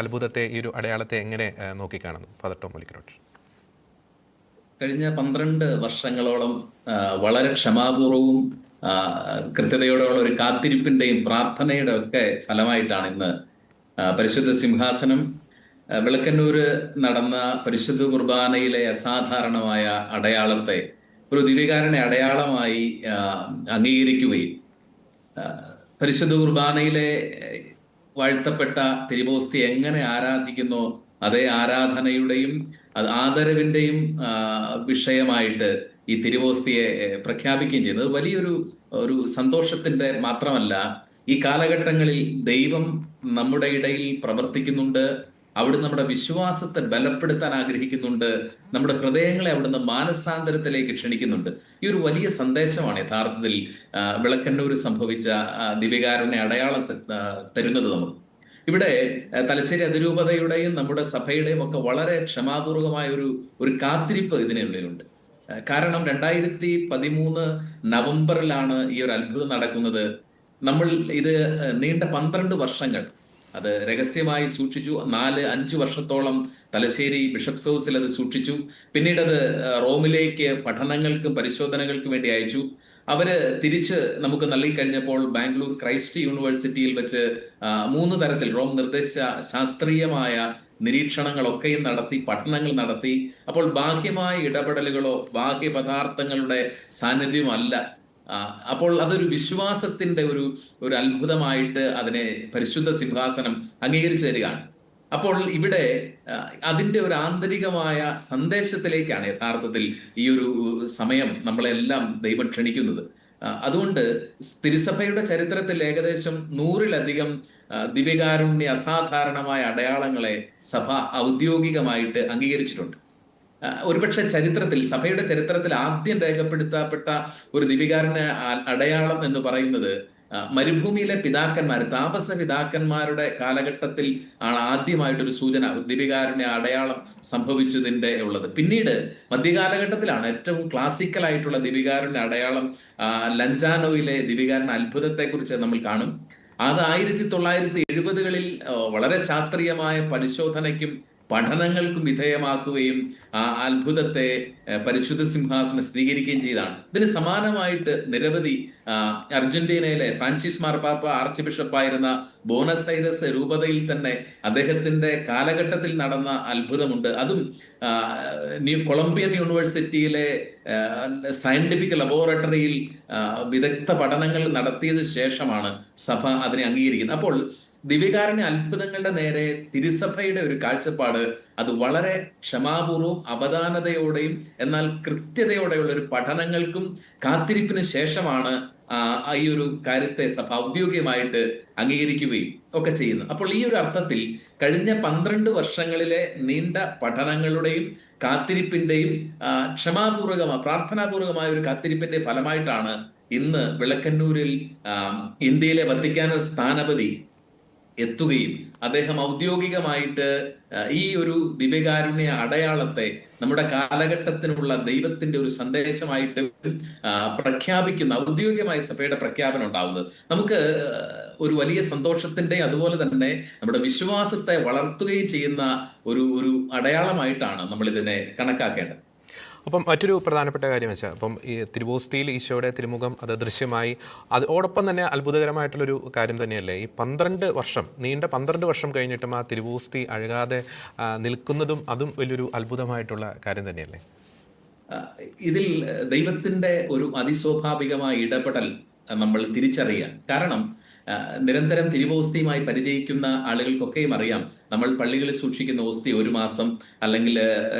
അത്ഭുതത്തെ, ഈ ഒരു അടയാളത്തെ എങ്ങനെ നോക്കിക്കാണുന്നു ഫാദർ ടോം പുലിക്കരോട്ട്? കഴിഞ്ഞ 12 വർഷങ്ങളോളം വളരെ ക്ഷമാപൂർവവും കൃത്യതയോടെയുള്ള ഒരു കാത്തിരിപ്പിന്റെയും പ്രാർത്ഥനയുടെ ഒക്കെ ഫലമായിട്ടാണ് ഇന്ന് പരിശുദ്ധ സിംഹാസനം വിളക്കന്നൂര് നടന്ന പരിശുദ്ധ കുർബാനയിലെ അസാധാരണമായ അടയാളത്തെ ഒരു ദിവ്യകാരുണ്യ അടയാളമായി അംഗീകരിക്കുകയും പരിശുദ്ധ കുർബാനയിലെ വാഴ്ത്തപ്പെട്ട തിരുവോസ്തി എങ്ങനെ ആരാധിക്കുന്നോ അതേ ആരാധനയുടെയും ആദരവിന്റെയും വിഷയമായിട്ട് ഈ തിരുവോസ്തിയെ പ്രഖ്യാപിക്കുകയും ചെയ്യുന്നത് വലിയൊരു സന്തോഷത്തിന്റെ മാത്രമല്ല, ഈ കാലഘട്ടങ്ങളിൽ ദൈവം നമ്മുടെ ഇടയിൽ പ്രവർത്തിക്കുന്നുണ്ട്. അവിടുന്ന് നമ്മുടെ വിശ്വാസത്തെ ബലപ്പെടുത്താൻ ആഗ്രഹിക്കുന്നുണ്ട്. നമ്മുടെ ഹൃദയങ്ങളെ അവിടുന്ന് മാനസാന്തരത്തിലേക്ക് ക്ഷണിക്കുന്നുണ്ട്. ഈ ഒരു വലിയ സന്ദേശമാണ് യഥാർത്ഥത്തിൽ വിളക്കന്നൂര് സംഭവിച്ച ദിവ്യകാരുണ്യ അടയാളം തരുന്നത്. നമുക്ക് ഇവിടെ തലശ്ശേരി അതിരൂപതയുടെയും നമ്മുടെ സഭയുടെയും ഒക്കെ വളരെ ക്ഷമാപൂർവമായ ഒരു കാത്തിരിപ്പ് ഇതിനുള്ളിലുണ്ട്. കാരണം 2013 നവംബറിലാണ് ഈ ഒരു അത്ഭുതം നടക്കുന്നത്. നമ്മൾ ഇത് നീണ്ട 12 വർഷങ്ങൾ അത് രഹസ്യമായി സൂക്ഷിച്ചു. 4-5 വർഷത്തോളം തലശ്ശേരി ബിഷപ്സ് ഹൗസിൽ അത് സൂക്ഷിച്ചു. പിന്നീട് അത് റോമിലേക്ക് പഠനങ്ങൾക്കും പരിശോധനകൾക്കും വേണ്ടി അയച്ചു. അവര് തിരിച്ച് നമുക്ക് നൽകി കഴിഞ്ഞപ്പോൾ ബാംഗ്ലൂർ ക്രൈസ്റ്റ് യൂണിവേഴ്സിറ്റിയിൽ വെച്ച് 3 തരത്തിൽ റോം നിർദ്ദേശിച്ച ശാസ്ത്രീയമായ നിരീക്ഷണങ്ങളൊക്കെയും നടത്തി, പഠനങ്ങൾ നടത്തി. അപ്പോൾ ബാഹ്യമായ ഇടപെടലുകളോ ബാഹ്യ പദാർത്ഥങ്ങളുടെ സാന്നിധ്യമല്ല. അപ്പോൾ അതൊരു വിശ്വാസത്തിന്റെ ഒരു അത്ഭുതമായിട്ട് അതിനെ പരിശുദ്ധ സിംഹാസനം അംഗീകരിച്ചു തരികയാണ്. അപ്പോൾ ഇവിടെ അതിന്റെ ഒരു ആന്തരികമായ സന്ദേശത്തിലേക്കാണ് യഥാർത്ഥത്തിൽ ഈ ഒരു സമയം നമ്മളെല്ലാം ദൈവം ക്ഷണിക്കുന്നത്. അതുകൊണ്ട് തിരുസഭയുടെ ചരിത്രത്തിൽ ഏകദേശം 100-ലധികം ദിവ്യകാരുണ്യ അസാധാരണമായ അടയാളങ്ങളെ സഭ ഔദ്യോഗികമായിട്ട് അംഗീകരിച്ചിട്ടുണ്ട്. ഒരുപക്ഷെ സഭയുടെ ചരിത്രത്തിൽ ആദ്യം രേഖപ്പെടുത്തപ്പെട്ട ഒരു ദിവ്യകാരുണ്യ അടയാളം എന്ന് പറയുന്നത് മരുഭൂമിയിലെ താപസ പിതാക്കന്മാരുടെ കാലഘട്ടത്തിൽ ആണ് ആദ്യമായിട്ടൊരു സൂചന ദിവ്യകാരുണ്യ അടയാളം സംഭവിച്ചതിന്റെ ഉള്ളത്. പിന്നീട് മധ്യകാലഘട്ടത്തിലാണ് ഏറ്റവും ക്ലാസിക്കൽ ആയിട്ടുള്ള ദിവ്യകാരുണ്യ അടയാളം. ലഞ്ചാനോയിലെ ദിവ്യകാരുണ്യ അത്ഭുതത്തെ കുറിച്ച് നമ്മൾ കാണും. അത് 1970-കളിൽ വളരെ ശാസ്ത്രീയമായ പരിശോധനയ്ക്കും പഠനങ്ങൾക്കും വിധേയമാക്കുകയും ആ അത്ഭുതത്തെ പരിശുദ്ധ സിംഹാസനം സ്ഥിരീകരിക്കുകയും ചെയ്തതാണ്. ഇതിന് സമാനമായിട്ട് നിരവധി അർജന്റീനയിലെ ഫ്രാൻസിസ് മാർപ്പാപ്പ ആർച്ച് ബിഷപ്പായിരുന്ന ബോണസ് ഐറസ് രൂപതയിൽ തന്നെ അദ്ദേഹത്തിന്റെ കാലഘട്ടത്തിൽ നടന്ന അത്ഭുതമുണ്ട്. അതും കൊളംബിയൻ യൂണിവേഴ്സിറ്റിയിലെ സയന്റിഫിക് ലബോറട്ടറിയിൽ വിദഗ്ധ പഠനങ്ങൾ നടത്തിയതിനു ശേഷമാണ് സഭ അതിനെ അംഗീകരിക്കുന്നത്. അപ്പോൾ ദിവ്യകാരുണ്യ അത്ഭുതങ്ങളുടെ നേരെ തിരുസഭയുടെ ഒരു കാഴ്ചപ്പാട് അത് വളരെ ക്ഷമാപൂർവവും അവധാനതയോടെയും എന്നാൽ കൃത്യതയോടെയുള്ള ഒരു പഠനങ്ങൾക്കും കാത്തിരിപ്പിന് ശേഷമാണ് ഈ ഒരു കാര്യത്തെ സഭ ഔദ്യോഗികമായിട്ട് അംഗീകരിക്കുകയും ഒക്കെ ചെയ്യുന്നത്. അപ്പോൾ ഈ ഒരു അർത്ഥത്തിൽ കഴിഞ്ഞ 12 വർഷങ്ങളിലെ നീണ്ട പഠനങ്ങളുടെയും കാത്തിരിപ്പിന്റെയും പ്രാർത്ഥനാപൂർവകമായ ഒരു കാത്തിരിപ്പിന്റെ ഫലമായിട്ടാണ് ഇന്ന് വിളക്കന്നൂരിൽ ഇന്ത്യയിലെ വത്തിക്കാൻ സ്ഥാനപതി എത്തുകയും അദ്ദേഹം ഔദ്യോഗികമായിട്ട് ഈ ഒരു ദിവ്യകാരുണ്യ അടയാളത്തെ നമ്മുടെ കാലഘട്ടത്തിനുള്ള ദൈവത്തിന്റെ ഒരു സന്ദേശമായിട്ട് പ്രഖ്യാപിക്കുന്ന ഔദ്യോഗികമായ സഭയുടെ പ്രഖ്യാപനം ഉണ്ടാവുന്നത് നമുക്ക് ഒരു വലിയ സന്തോഷത്തിന്റെ അതുപോലെ തന്നെ നമ്മുടെ വിശ്വാസത്തെ വളർത്തുകയും ചെയ്യുന്ന ഒരു അടയാളമായിട്ടാണ് നമ്മൾ ഇതിനെ കണക്കാക്കേണ്ടത്. അപ്പം മറ്റൊരു പ്രധാനപ്പെട്ട കാര്യം വെച്ചാൽ അപ്പം ഈ തിരുവോസ്തിയിൽ ഈശോയുടെ തിരുമുഖം അത് ദൃശ്യമായി, അതോടൊപ്പം തന്നെ അത്ഭുതകരമായിട്ടുള്ളൊരു കാര്യം തന്നെയല്ലേ ഈ നീണ്ട 12 വർഷം കഴിഞ്ഞിട്ടും ആ തിരുവോസ്തി അഴുകാതെ നിൽക്കുന്നതും അതും വലിയൊരു അത്ഭുതമായിട്ടുള്ള കാര്യം തന്നെയല്ലേ? ഇതിൽ ദൈവത്തിന്റെ ഒരു അതിസ്വാഭാവികമായ ഇടപെടൽ നമ്മൾ തിരിച്ചറിയാം. കാരണം നിരന്തരം തിരുവോസ്തിയുമായി പരിചയിക്കുന്ന ആളുകൾക്കൊക്കെയും അറിയാം, നമ്മൾ പള്ളികളിൽ സൂക്ഷിക്കുന്ന ഓസ്തി 1 മാസം അല്ലെങ്കിൽ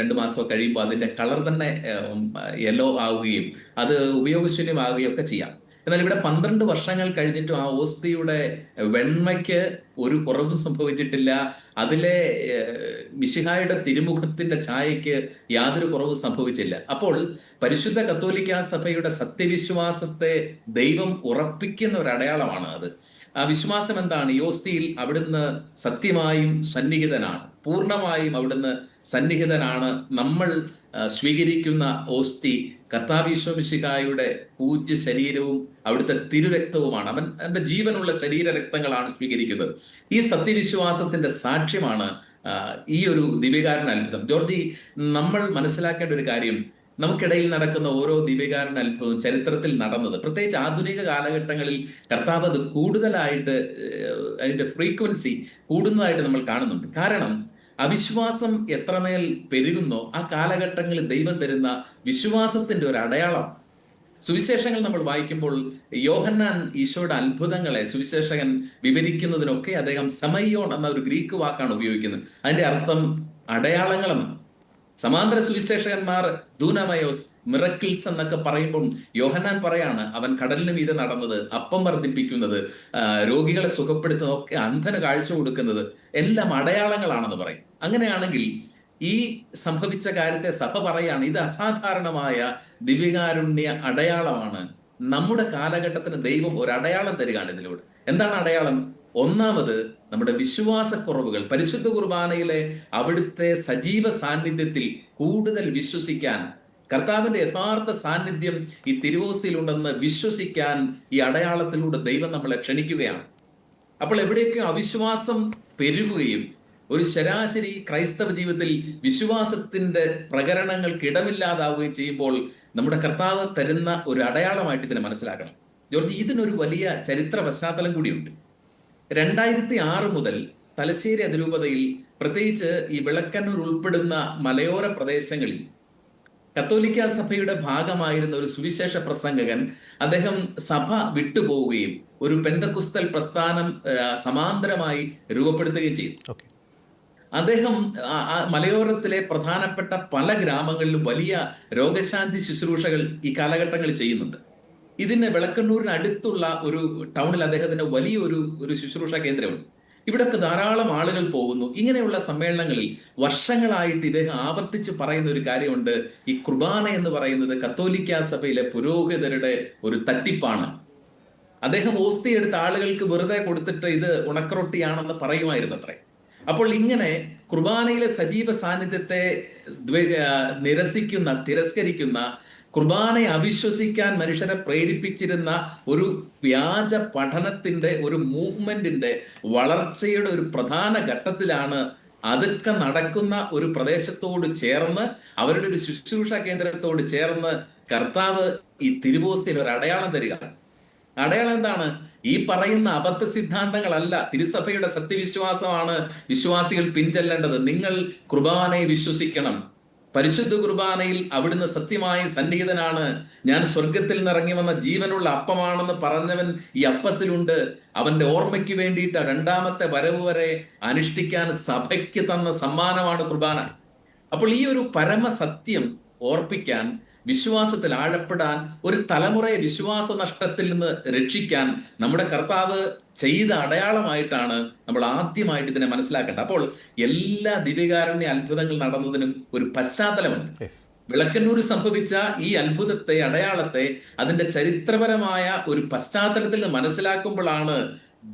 2 മാസം കഴിയുമ്പോൾ അതിന്റെ കളർ തന്നെ യെല്ലോ ആവുകയും അത് ഉപയോഗശൂന്യമാവുകയും ഒക്കെ ചെയ്യാം. എന്നാൽ ഇവിടെ 12 വർഷങ്ങൾ കഴിഞ്ഞിട്ടും ആ ഓസ്തിയുടെ വെണ്മയ്ക്ക് ഒരു കുറവും സംഭവിച്ചിട്ടില്ല. അതിലെ മിശിഹായുടെ തിരുമുഖത്തിന്റെ ഛായയ്ക്ക് യാതൊരു കുറവും സംഭവിച്ചില്ല. അപ്പോൾ പരിശുദ്ധ കത്തോലിക്കാ സഭയുടെ സത്യവിശ്വാസത്തെ ദൈവം ഉറപ്പിക്കുന്ന ഒരു അടയാളമാണ് അത്. ആ വിശ്വാസം എന്താണ്? ഈ ഓസ്തിയിൽ അവിടുന്ന് സത്യമായും സന്നിഹിതനാണ്, പൂർണ്ണമായും അവിടുന്ന് സന്നിഹിതനാണ്. നമ്മൾ സ്വീകരിക്കുന്ന ഓസ്തി കർത്താവീശ്വമിശിഹായുടെ പൂജ്യ ശരീരവും അവിടുത്തെ തിരുരക്തവുമാണ്. അവന്റെ ജീവനുള്ള ശരീര രക്തങ്ങളാണ് സ്വീകരിക്കുന്നത്. ഈ സത്യവിശ്വാസത്തിന്റെ സാക്ഷ്യമാണ് ഈ ഒരു ദിവ്യകാരുണ്യ അത്ഭുതം. ജോർജി, നമ്മൾ മനസ്സിലാക്കേണ്ട ഒരു കാര്യം, നമുക്കിടയിൽ നടക്കുന്ന ഓരോ ദിവ്യകാരുണ്യ അത്ഭുതവും ചരിത്രത്തിൽ നടന്നത്, പ്രത്യേകിച്ച് ആധുനിക കാലഘട്ടങ്ങളിൽ കർത്താവ് അത് കൂടുതലായിട്ട് അതിന്റെ ഫ്രീക്വൻസി കൂടുന്നതായിട്ട് നമ്മൾ കാണുന്നുണ്ട്. കാരണം അവിശ്വാസം എത്രമേൽ പെരുകുന്നോ ആ കാലഘട്ടങ്ങളിൽ ദൈവം തരുന്ന വിശ്വാസത്തിന്റെ ഒരു അടയാളം. സുവിശേഷങ്ങൾ നമ്മൾ വായിക്കുമ്പോൾ യോഹന്നാൻ ഈശോയുടെ അത്ഭുതങ്ങളെ സുവിശേഷകൻ വിവരിക്കുന്നതിനൊക്കെ അദ്ദേഹം സമയോൺ എന്ന ഒരു ഗ്രീക്ക് വാക്കാണ് ഉപയോഗിക്കുന്നത്. അതിന്റെ അർത്ഥം അടയാളങ്ങളെന്നാണ്. സമാന്തര സുവിശേഷകന്മാർ ദൂനമയോസ്, മിറക്കിൾസ് എന്നൊക്കെ പറയുമ്പോൾ യോഹന്നാൻ പറയാണ് അവൻ കടലിന് മീതെ നടന്നത്, അപ്പം വർദ്ധിപ്പിക്കുന്നത്, രോഗികളെ സുഖപ്പെടുത്തുന്നത്, ഒക്കെ അന്ധന് കാഴ്ച കൊടുക്കുന്നത് എല്ലാം അടയാളങ്ങളാണെന്ന് പറയും. അങ്ങനെയാണെങ്കിൽ ഈ സംഭവിച്ച കാര്യത്തെ സഭ പറയാണ് ഇത് അസാധാരണമായ ദിവ്യകാരുണ്യ അടയാളമാണ്. നമ്മുടെ കാലഘട്ടത്തിന് ദൈവം ഒരു അടയാളം തരികയാണ് ഇതിലൂടെ. എന്താണ് അടയാളം? ഒന്നാമത് നമ്മുടെ വിശ്വാസക്കുറവുകൾ, പരിശുദ്ധ കുർബാനയിലെ അവിടുത്തെ സജീവ സാന്നിധ്യത്തിൽ കൂടുതൽ വിശ്വസിക്കാൻ, കർത്താവിന്റെ യഥാർത്ഥ സാന്നിധ്യം ഈ തിരുവോസിയിലുണ്ടെന്ന് വിശ്വസിക്കാൻ ഈ അടയാളത്തിലൂടെ ദൈവം നമ്മളെ ക്ഷണിക്കുകയാണ്. അപ്പോൾ എവിടെയൊക്കെ അവിശ്വാസം പെരുകുകയും ഒരു ശരാശരി ക്രൈസ്തവ ജീവിതത്തിൽ വിശ്വാസത്തിന്റെ പ്രകരണങ്ങൾക്ക് ഇടമില്ലാതാവുകയും ചെയ്യുമ്പോൾ നമ്മുടെ കർത്താവ് തരുന്ന ഒരു അടയാളമായിട്ട് ഇതിനെ മനസ്സിലാക്കണം. ജോർജ്, ഇതിനൊരു വലിയ ചരിത്ര പശ്ചാത്തലം കൂടിയുണ്ട്. 2006 മുതൽ തലശ്ശേരി അതിരൂപതയിൽ, പ്രത്യേകിച്ച് ഈ വിളക്കന്നൂർ ഉൾപ്പെടുന്ന മലയോര പ്രദേശങ്ങളിൽ കത്തോലിക്ക സഭയുടെ ഭാഗമായിരുന്ന ഒരു സുവിശേഷ പ്രസംഗകൻ, അദ്ദേഹം സഭ വിട്ടുപോവുകയും ഒരു പെന്തക്കുസ്തൽ പ്രസ്ഥാനം സമാന്തരമായി രൂപപ്പെടുത്തുകയും ചെയ്തു. അദ്ദേഹം മലയോരത്തിലെ പ്രധാനപ്പെട്ട പല ഗ്രാമങ്ങളിലും വലിയ രോഗശാന്തി ശുശ്രൂഷകൾ ഈ കാലഘട്ടങ്ങളിൽ ചെയ്യുന്നുണ്ട്. ഇതിന് വിളക്കന്നൂരിന് അടുത്തുള്ള ഒരു ടൗണിൽ അദ്ദേഹത്തിന്റെ വലിയൊരു ശുശ്രൂഷ കേന്ദ്രമുണ്ട്. ഇവിടൊക്കെ ധാരാളം ആളുകൾ പോകുന്നു. ഇങ്ങനെയുള്ള സമ്മേളനങ്ങളിൽ വർഷങ്ങളായിട്ട് ഇദ്ദേഹം ആവർത്തിച്ച് പറയുന്ന ഒരു കാര്യമുണ്ട്. ഈ കുർബാന എന്ന് പറയുന്നത് കത്തോലിക്ക സഭയിലെ പുരോഹിതരുടെ ഒരു തട്ടിപ്പാണ്. അദ്ദേഹം ഓസ്തി എടുത്ത ആളുകൾക്ക് വെറുതെ കൊടുത്തിട്ട് ഇത് ഉണക്കറൊട്ടിയാണെന്ന് പറയുമായിരുന്നു അത്രേ. അപ്പോൾ ഇങ്ങനെ കുർബാനയിലെ സജീവ സാന്നിധ്യത്തെ തിരസ്കരിക്കുന്ന, കുർബാനയെ അവിശ്വസിക്കാൻ മനുഷ്യരെ പ്രേരിപ്പിച്ചിരുന്ന ഒരു വ്യാജ പഠനത്തിന്റെ, ഒരു മൂവ്മെന്റിന്റെ വളർച്ചയുടെ ഒരു പ്രധാന ഘട്ടത്തിലാണ് അതൊക്കെ നടക്കുന്ന ഒരു പ്രദേശത്തോട് ചേർന്ന്, അവരുടെ ഒരു ശുശ്രൂഷ കേന്ദ്രത്തോട് ചേർന്ന് കർത്താവ് ഈ തിരുവോസ്തിയിൽ ഒരു അടയാളം തരിക. അടയാളം എന്താണ്? ഈ പറയുന്ന അബദ്ധ സിദ്ധാന്തങ്ങളല്ല, തിരുസഭയുടെ സത്യവിശ്വാസമാണ് വിശ്വാസികൾ പിൻചെല്ലേണ്ടത്. നിങ്ങൾ കുർബാനയെ വിശ്വസിക്കണം. പരിശുദ്ധ കുർബാനയിൽ അവിടുന്ന് സത്യമായി സന്നിഹിതനാണ്. ഞാൻ സ്വർഗത്തിൽ നിന്നിറങ്ങി വന്ന ജീവനുള്ള അപ്പമാണെന്ന് പറഞ്ഞവൻ ഈ അപ്പത്തിലുണ്ട്. അവന്റെ ഓർമ്മയ്ക്ക് വേണ്ടിയിട്ട് രണ്ടാമത്തെ വരവ് വരെ അനുഷ്ഠിക്കാൻ സഭയ്ക്ക് തന്ന സമ്മാനമാണ് കുർബാന. അപ്പോൾ ഈ ഒരു പരമസത്യം ഓർപ്പിക്കാൻ, വിശ്വാസത്തിൽ ആഴപ്പെടാൻ, ഒരു തലമുറയെ വിശ്വാസ നഷ്ടത്തിൽ നിന്ന് രക്ഷിക്കാൻ നമ്മുടെ കർത്താവ് ചെയ്ത അടയാളമായിട്ടാണ് നമ്മൾ ആദ്യമായിട്ട് ഇതിനെ മനസ്സിലാക്കേണ്ടത്. അപ്പോൾ എല്ലാ ദിവ്യകാരുണ്യ അത്ഭുതങ്ങൾ നടന്നതിനും ഒരു പശ്ചാത്തലമുണ്ട്. വിളക്കന്നൂർ സംഭവിച്ച ഈ അത്ഭുതത്തെ, അടയാളത്തെ അതിന്റെ ചരിത്രപരമായ ഒരു പശ്ചാത്തലത്തിൽ നിന്ന് മനസ്സിലാക്കുമ്പോഴാണ്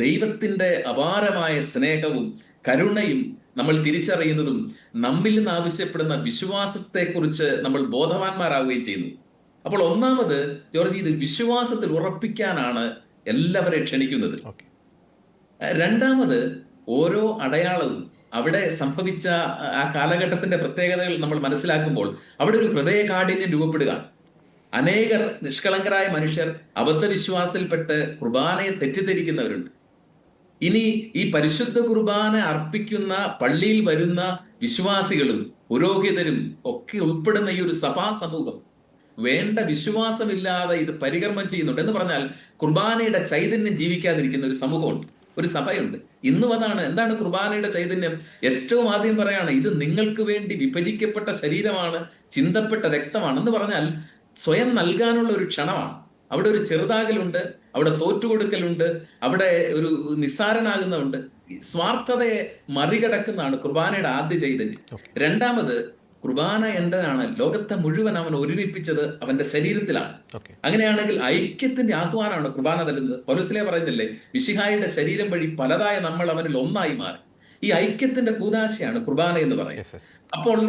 ദൈവത്തിന്റെ അപാരമായ സ്നേഹവും കരുണയും നമ്മൾ തിരിച്ചറിയുന്നതും നമ്മിൽ നിന്ന് ആവശ്യപ്പെടുന്ന വിശ്വാസത്തെക്കുറിച്ച് നമ്മൾ ബോധവാന്മാരാവുകയും ചെയ്യുന്നു. അപ്പോൾ ഒന്നാമത് ജോർജ്, ഇത് വിശ്വാസത്തിൽ ഉറപ്പിക്കാനാണ് എല്ലാവരെയും ക്ഷണിക്കുന്നത്. രണ്ടാമത്, ഓരോ അടയാളവും അവിടെ സംഭവിച്ച ആ കാലഘട്ടത്തിന്റെ പ്രത്യേകതകൾ നമ്മൾ മനസ്സിലാക്കുമ്പോൾ അവിടെ ഒരു ഹൃദയകാഠിന്യം രൂപപ്പെടുക. അനേകർ നിഷ്കളങ്കരായ മനുഷ്യർ അബദ്ധവിശ്വാസത്തിൽപ്പെട്ട് കുർബാനയെ തെറ്റിദ്ധരിക്കുന്നവരുണ്ട്. ഇനി ഈ പരിശുദ്ധ കുർബാന അർപ്പിക്കുന്ന പള്ളിയിൽ വരുന്ന വിശ്വാസികളും പുരോഹിതരും ഒക്കെ ഉൾപ്പെടുന്ന ഈ ഒരു സഭാ സമൂഹം വേണ്ട വിശ്വാസമില്ലാതെ ഇത് പരികർമ്മം ചെയ്യുന്നുണ്ട്. എന്ന് പറഞ്ഞാൽ കുർബാനയുടെ ചൈതന്യം ജീവിക്കാതിരിക്കുന്ന ഒരു സമൂഹമുണ്ട്, ഒരു സഭയുണ്ട്. ഇന്നും അതാണ്. എന്താണ് കുർബാനയുടെ ചൈതന്യം? ഏറ്റവും ആദ്യം പറയാണ്, ഇത് നിങ്ങൾക്ക് വേണ്ടി വിഭജിക്കപ്പെട്ട ശരീരമാണ്, ചിന്തപ്പെട്ട രക്തമാണ്. എന്ന് പറഞ്ഞാൽ സ്വയം നൽകാനുള്ള ഒരു ക്ഷണമാണ്. അവിടെ ഒരു ചെറുതാകലുണ്ട്, അവിടെ തോറ്റുകൊടുക്കലുണ്ട്, അവിടെ ഒരു നിസ്സാരനാകുന്നുണ്ട്. സ്വാർത്ഥതയെ മറികടക്കുന്നതാണ് കുർബാനയുടെ ആദ്യ ചൈതന്യം. രണ്ടാമത്, കുർബാന എന്താണ്? ലോകത്തെ മുഴുവൻ അവൻ ഒരുമിപ്പിച്ചത് അവന്റെ ശരീരത്തിലാണ്. അങ്ങനെയാണെങ്കിൽ ഐക്യത്തിന്റെ ആഹ്വാനമാണ് കുർബാന തരുന്നത്. പൗലോസ്ലീഹ പറയുന്നില്ലേ, മിശിഹായുടെ ശരീരം വഴി പലതായ നമ്മൾ അവനിൽ ഒന്നായി മാറി. ഈ ഐക്യത്തിന്റെ കൂദാശയാണ് കുർബാന എന്ന് പറയുന്നത്. Yes yes. അപ്പോൾ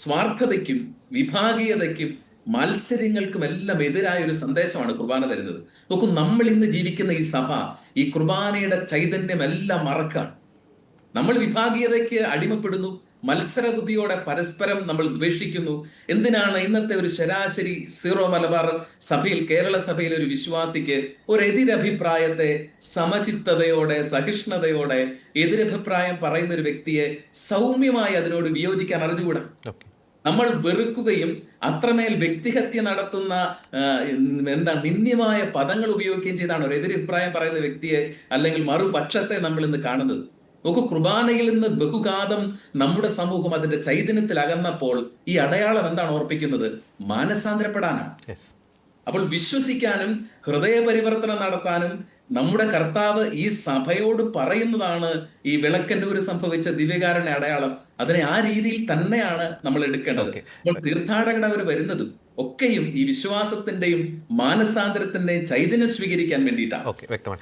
സ്വാർത്ഥതയ്ക്കും വിഭാഗീയതയ്ക്കും മത്സരങ്ങൾക്കും എല്ലാം എതിരായ ഒരു സന്ദേശമാണ് കുർബാന തരുന്നത്. നോക്കൂ, നമ്മൾ ഇന്ന് ജീവിക്കുന്ന ഈ സഭ ഈ കുർബാനയുടെ ചൈതന്യം എല്ലാം മറക്കാണ്. നമ്മൾ വിഭാഗീയതയ്ക്ക് അടിമപ്പെടുന്നു, മത്സരബുദ്ധിയോടെ പരസ്പരം നമ്മൾ ദ്വേഷിക്കുന്നു. എന്തിനാണ് ഇന്നത്തെ ഒരു ശരാശരി സീറോ മലബാർ സഭയിൽ, കേരള സഭയിലെ ഒരു വിശ്വാസിക്ക് ഒരു എതിരഭിപ്രായത്തെ സമചിത്തതയോടെ സഹിഷ്ണുതയോടെ എതിരഭിപ്രായം പറയുന്ന ഒരു വ്യക്തിയെ സൗമ്യമായി അതിനോട് വിയോജിക്കാൻ അറിഞ്ഞുകൂടാ? ഓക്കെ. നമ്മൾ വെറുക്കുകയും അത്രമേൽ വ്യക്തിഹത്യ നടത്തുന്ന നിന്ദ്യമായ പദങ്ങൾ ഉപയോഗിക്കുകയും ചെയ്താണ് ഒരു എതിരഭിപ്രായം പറയുന്ന വ്യക്തിയെ അല്ലെങ്കിൽ മറുപക്ഷത്തെ നമ്മൾ ഇന്ന് കാണുന്നത്. നോക്കൂ, കുർബാനയിൽ നിന്ന് ബഹുഘാതം നമ്മുടെ സമൂഹം അതിന്റെ ചൈതന്യത്തിൽ അകന്നപ്പോൾ ഈ അടയാളം എന്താണ് ഓർപ്പിക്കുന്നത്? മാനസാന്തരപ്പെടാനാണ്. യെസ്. അപ്പോൾ വിശ്വസിക്കാനും ഹൃദയപരിവർത്തനം നടത്താനും നമ്മുടെ കർത്താവ് ഈ സഭയോട് പറയുന്നതാണ് ഈ വിളക്കന്നൂര് സംഭവിച്ച ദിവ്യകാരുണ്യ അടയാളം. അതിനെ ആ രീതിയിൽ തന്നെയാണ് നമ്മൾ എടുക്കേണ്ടത്. അപ്പോൾ തീർത്ഥാടകർ അവർ വരുന്നതും ഒക്കെയും ഈ വിശ്വാസത്തിന്റെയും മാനസാന്തരത്തിന്റെയും ചൈതന്യം സ്വീകരിക്കാൻ വേണ്ടിയിട്ടാണ്. ഓക്കെ, വ്യക്തമാണ്.